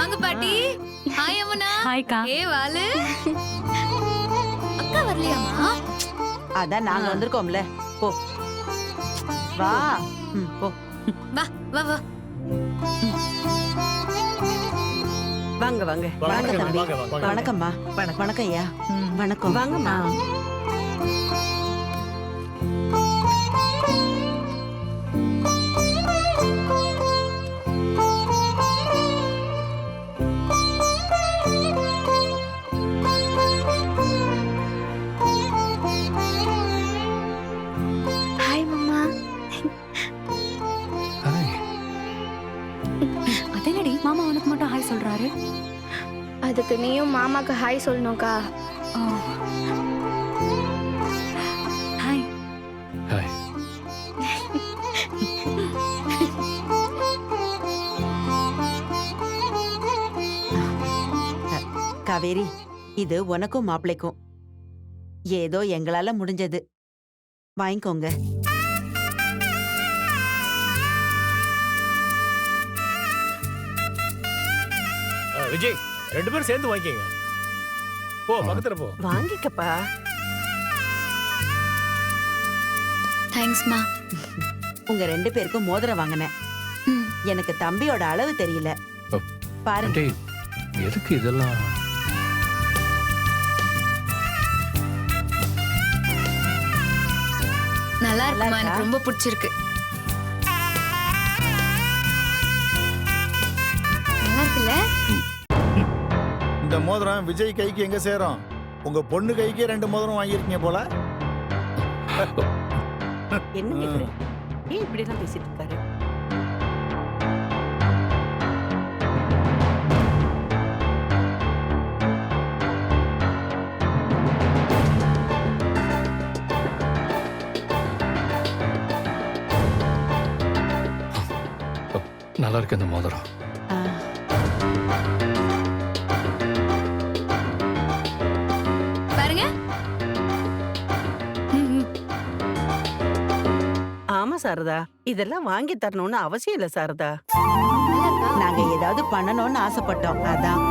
வாங்க பாட்டி. ஹாய் அம்மனா. ஹாய்க்கா. ஏ வாலு. அக்கா வரலையாமா? அதான் நாங்க வந்திருக்கோம்ல. போ வா. போ. வா வா வா. வாங்க வாங்க வாங்க தம்பி. வாங்க. வணக்கம்மா. வணக்கம் ஐயா. வணக்கம். வாங்கம்மா. ஹாய் மாமா. அதேனடி மாமா உனக்கு மட்டும் ஹாய் சொல்றாரு. அதுக்கு நீயும் மாமாக்கு ஹாய் சொல்லணும்க்கா. ஹாய். ஹாய். காவேரி, இது உனக்கும் மாப்பிளைக்கும் ஏதோ எங்களால முடிஞ்சது. வாங்கிக்கோங்க. விஜய், 2 பேரும் சேர்ந்து வாங்கிக்கங்க. போ, பக்கத்துல போ. வாங்கிக்கப்பா. தேங்க்ஸ்மா. உங்க 2 பேருக்கும் மோதிரம் வாங்கினேன். எனக்கு தம்பியோட அளவு தெரியல. பாருங்க. டேய், எதுக்கு இதெல்லாம்? நல்லா இருக்குமா? எனக்கு ரொம்ப பிடிச்சிருக்கு. நல்லா இருக்குல்ல? இந்த மோதிரம் விஜய் கைக்கு எங்க சேரும்? உங்க பொண்ணு கைக்கு 2 மோதிரம் வாங்கியிருக்கீங்க போல. என்னங்க இவரு? ஏன் இப்படி எல்லாம் பேசிட்டு இருக்காரு? நல்லா இருக்கு இந்த மோதிரம். ஆ, பாருங்க. ஆமா சாரதா, இதெல்லாம் வாங்கி தரணும்னு அவசியம் இல்ல சாரதா. நாங்க ஏதாவது பண்ணணும்னு ஆசைப்பட்டோம். அதான்